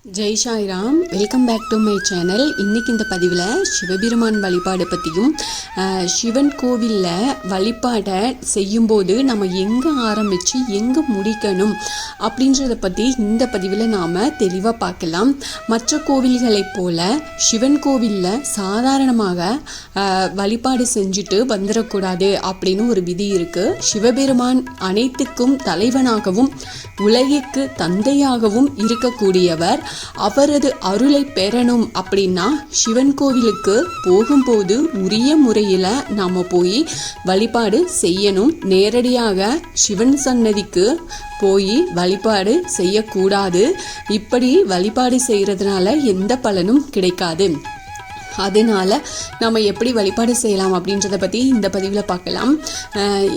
Jai Sairam, welcome back to my channel. இன்றைக்கி இந்த பதிவில் சிவபெருமான் வழிபாடு பற்றியும் சிவன் கோவிலில் வழிபாடை செய்யும்போது நம்ம எங்கே ஆரம்பித்து எங்கே முடிக்கணும் அப்படின்றத பற்றி இந்த பதிவில் நாம் தெளிவாக பார்க்கலாம். மற்ற கோவில்களைப் போல் சிவன் கோவிலில் சாதாரணமாக வழிபாடு செஞ்சுட்டு வந்துடக்கூடாது அப்படின்னு ஒரு விதி இருக்குது. சிவபெருமான் அனைத்துக்கும் தலைவனாகவும் உலகிற்கு தந்தையாகவும் இருக்கக்கூடியவர். அவரது அருளை பெறணும் அப்படின்னா சிவன் கோவிலுக்கு போகும்போது உரிய முறையில் நாம் போய் வழிபாடு செய்யணும். நேரடியாக சிவன் சன்னதிக்கு போய் வழிபாடு செய்யக்கூடாது. இப்படி வழிபாடு செய்கிறதுனால எந்த பலனும் கிடைக்காது. அதனால் நம்ம எப்படி வழிபாடு செய்யலாம் அப்படின்றத பற்றி இந்த பதிவில் பார்க்கலாம்.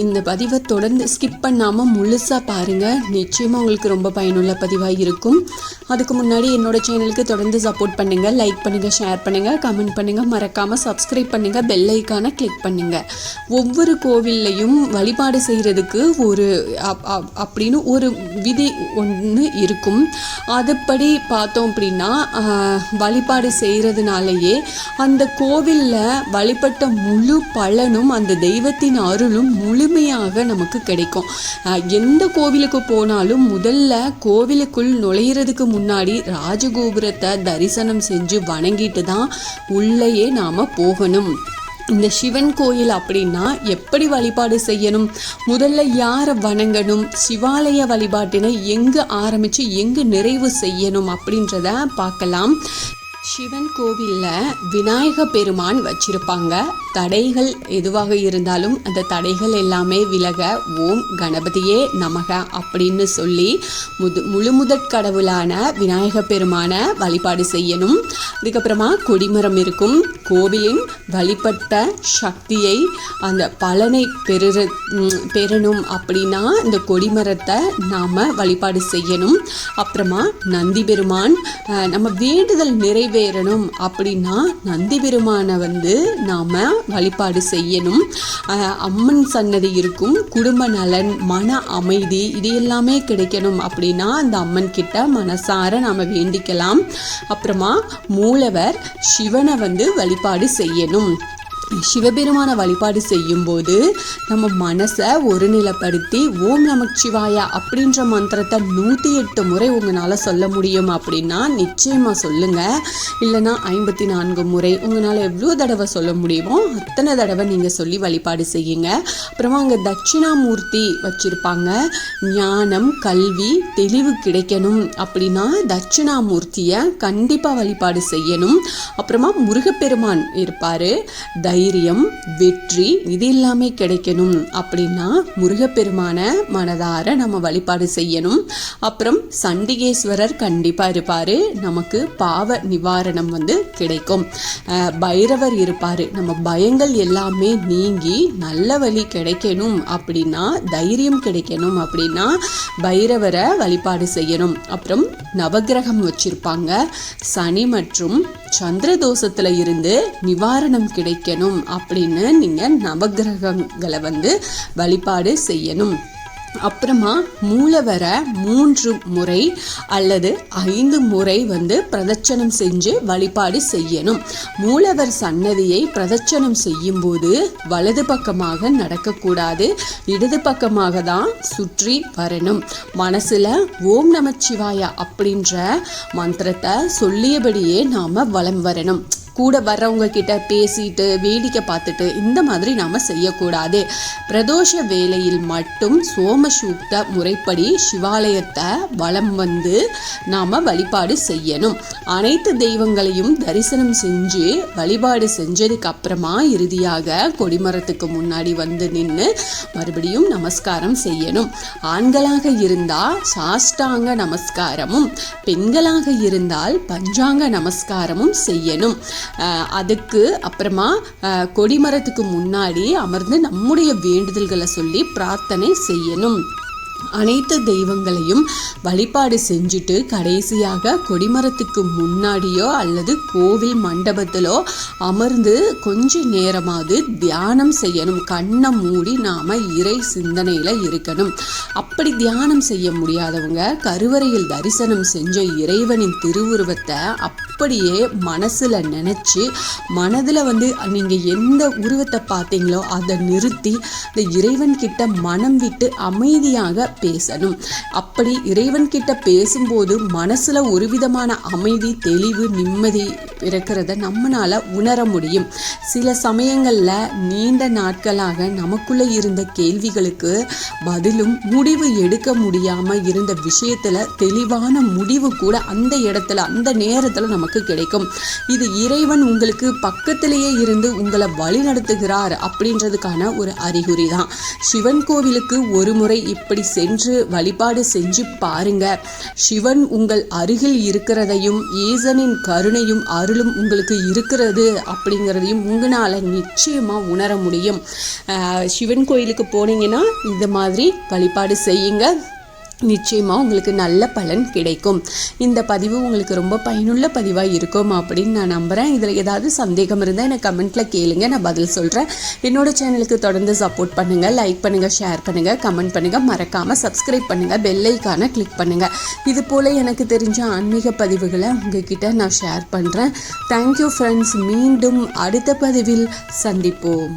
இந்த பதிவை தொடர்ந்து ஸ்கிப் பண்ணாமல் முழுசாக பாருங்கள். நிச்சயமாக உங்களுக்கு ரொம்ப பயனுள்ள பதிவாக இருக்கும். அதுக்கு முன்னாடி என்னோடய சேனலுக்கு தொடர்ந்து சப்போர்ட் பண்ணுங்கள். லைக் பண்ணுங்கள், ஷேர் பண்ணுங்கள், கமெண்ட் பண்ணுங்கள், மறக்காமல் சப்ஸ்கிரைப் பண்ணுங்கள், பெல் ஐக்கானை கிளிக் பண்ணுங்கள். ஒவ்வொரு கோவில்லையும் வழிபாடு செய்கிறதுக்கு ஒரு அப்படின்னு ஒரு விதி ஒன்று இருக்கும். அதுபடி பார்த்தோம் அப்படின்னா வழிபாடு செய்கிறதுனாலேயே அந்த கோவிலில் வழிபட்ட முழு பலனும் அந்த தெய்வத்தின் அருளும் முழுமையாக நமக்கு கிடைக்கும். எந்த கோவிலுக்கு போனாலும் முதல்ல கோவிலுக்குள் நுழையிறதுக்கு முன்னாடி ராஜகோபுரத்தை தரிசனம் செஞ்சு வணங்கிட்டு தான் உள்ளேயே நாம் போகணும். இந்த சிவன் கோயில் அப்படின்னா எப்படி வழிபாடு செய்யணும், முதல்ல யாரை வணங்கணும், சிவாலய வழிபாட்டினை எங்கே ஆரம்பித்து எங்கே நிறைவு செய்யணும் அப்படின்றத பார்க்கலாம். சிவன் கோவிலில் விநாயக பெருமான் வச்சிருப்பாங்க. தடைகள் எதுவாக இருந்தாலும் அந்த தடைகள் எல்லாமே விலக ஓம் கணபதியே நமக அப்படின்னு சொல்லி முழுமுதற் கடவுளான விநாயக பெருமானை வழிபாடு செய்யணும். அதுக்கப்புறமா கொடிமரம் இருக்கும். கோவிலின் வழிபட்ட சக்தியை அந்த பலனை பெறணும் அப்படின்னா இந்த கொடிமரத்தை நாம் வழிபாடு செய்யணும். அப்புறமா நந்தி பெருமான் நம்ம வேண்டுதல் நிறைவேறணும் அப்படின்னா நந்தி பெருமானை நாம் வழிபாடு செய்யணும். அம்மன் சன்னதி இருக்கும். குடும்ப நலன், மன அமைதி இது எல்லாமே கிடைக்கணும் அப்படின்னா அந்த அம்மன் கிட்ட மனசார நாம் வேண்டிக்கலாம். அப்புறமா மூலவர் சிவனை வழிபாடு செய்யணும். சிவபெருமான வழிபாடு செய்யும்போது நம்ம மனசை ஒருநிலைப்படுத்தி ஓம் நமச்சிவாயா அப்படின்ற மந்திரத்தை 108 முறை உங்களால் சொல்ல முடியும் அப்படின்னா நிச்சயமாக சொல்லுங்கள். இல்லைனா 54 முறை உங்களால் எவ்வளோ தடவை சொல்ல முடியுமோ அத்தனை தடவை நீங்கள் சொல்லி வழிபாடு செய்யுங்க. அப்புறமா அங்கே தட்சிணாமூர்த்தி வச்சுருப்பாங்க. ஞானம், கல்வி, தெளிவு கிடைக்கணும் அப்படின்னா தட்சிணாமூர்த்தியை கண்டிப்பாக வழிபாடு செய்யணும். அப்புறமா முருகப்பெருமான் இருப்பார். தைரியம், வெற்றி இது எல்லாமே கிடைக்கணும் அப்படின்னா முருகப்பெருமான மனதார நம்ம வழிபாடு செய்யணும். அப்புறம் சண்டிகேஸ்வரர் கண்டிப்பாக இருப்பார். நமக்கு பாவ நிவாரணம் கிடைக்கும். பைரவர் இருப்பார். நம்ம பயங்கள் எல்லாமே நீங்கி நல்ல வழி கிடைக்கணும் அப்படின்னா, தைரியம் கிடைக்கணும் அப்படின்னா பைரவரை வழிபாடு செய்யணும். அப்புறம் நவகிரகம் வச்சிருப்பாங்க. சனி மற்றும் சந்திர தோஷத்துல இருந்து நிவாரணம் கிடைக்கணும் அப்படின்னு நீங்க நவகிரகங்களை வழிபாடு செய்யணும். அப்புறமா மூலவரை 3 முறை அல்லது 5 முறை பிரதட்சணம் செஞ்சு வழிபாடு செய்யணும். மூலவர் சன்னதியை பிரதட்சணம் செய்யும் போது வலது பக்கமாக நடக்கக்கூடாது, இடது பக்கமாக தான் சுற்றி வரணும். மனசுல ஓம் நமச்சிவாயா அப்படின்ற மந்திரத்தை சொல்லியபடியே நாம வலம் வரணும். கூட வர்றவங்க கிட்ட பேசிட்டு வேடிக்கை பார்த்துட்டு இந்த மாதிரி நாம் செய்யக்கூடாது. பிரதோஷ வேளையில் மட்டும் சோமசூக்த முறைப்படி சிவாலயத்தை வலம் நாம் வழிபாடு செய்யணும். அனைத்து தெய்வங்களையும் தரிசனம் செஞ்சு வழிபாடு செஞ்சதுக்கு அப்புறமா இறுதியாக கொடிமரத்துக்கு முன்னாடி நின்று மறுபடியும் நமஸ்காரம் செய்யணும். ஆண்களாக இருந்தால் சாஷ்டாங்க நமஸ்காரமும், பெண்களாக இருந்தால் பஞ்சாங்க நமஸ்காரமும் செய்யணும். அதுக்கு அப்புறமா கொடிமரத்துக்கு முன்னாடி அமர்ந்து நம்முடைய வேண்டுதல்களை சொல்லி பிரார்த்தனை செய்யணும். அனைத்து தெய்வங்களையும் வழிபாடு செஞ்சுட்டு கடைசியாக கொடிமரத்துக்கு முன்னாடியோ அல்லது கோவில் மண்டபத்திலோ அமர்ந்து கொஞ்ச நேரமாவது தியானம் செய்யணும். கண்ணை மூடி நாம இறை சிந்தனையில இருக்கணும். அப்படி தியானம் செய்ய முடியாதவங்க கருவறையில் தரிசனம் செஞ்ச இறைவனின் திருவுருவத்தை அப்படியே மனசுல நினைச்சு மனதுல நீங்க எந்த உருவத்தை பார்த்தீங்களோ அதை நிறுத்தி இந்த இறைவன் கிட்ட மனம் விட்டு அமைதியாக பேசணும். அப்படி இறைவன் கிட்ட பேசும்போது மனசுல ஒரு விதமான அமைதி, தெளிவு, நிம்மதி இருக்கிறத நம்மளால உணர முடியும். சில சமயங்கள்ல நீண்ட நாட்களாக நமக்குள்ள இருந்த கேள்விகளுக்கு பதிலும் முடிவு எடுக்க முடியாம இருந்த விஷயத்துல தெளிவான முடிவு கூட அந்த இடத்துல அந்த நேரத்துல நமக்கு கிடைக்கும். இது இறைவன் உங்களுக்கு பக்கத்திலேயே இருந்து உங்களை வழி நடத்துகிறார் அப்படின்றதுக்கான ஒரு அறிகுறி தான். சிவன் கோவிலுக்கு ஒரு முறை இப்படி சென்று வழிபாடு செஞ்சு பாருங்க. சிவன் உங்கள் அருகில் இருக்கிறதையும் ஈசனின் கருணையும் அருளும் உங்களுக்கு இருக்கிறது அப்படிங்கிறதையும் உங்களால் நிச்சயமா உணர முடியும். சிவன் கோயிலுக்கு போனீங்கன்னா இந்த மாதிரி வழிபாடு செய்யுங்க. நிச்சயமாக உங்களுக்கு நல்ல பலன் கிடைக்கும். இந்த பதிவு உங்களுக்கு ரொம்ப பயனுள்ள பதிவாக இருக்கும் அப்படின்னு நான் நம்புகிறேன். இதில் ஏதாவது சந்தேகம் இருந்தால் எனக்கு கமெண்ட்டில் கேளுங்க, நான் பதில் சொல்கிறேன். என்னோடய சேனலுக்கு தொடர்ந்து சப்போர்ட் பண்ணுங்கள், லைக் பண்ணுங்கள், ஷேர் பண்ணுங்கள், கமெண்ட் பண்ணுங்கள், மறக்காமல் சப்ஸ்கிரைப் பண்ணுங்கள், பெல் ஐக்கானை கிளிக் பண்ணுங்கள். இது போல் எனக்கு தெரிஞ்ச ஆன்மீக பதிவுகளை உங்ககிட்ட நான் ஷேர் பண்ணுறேன். Thank you friends. மீண்டும் அடுத்த பதிவில் சந்திப்போம்.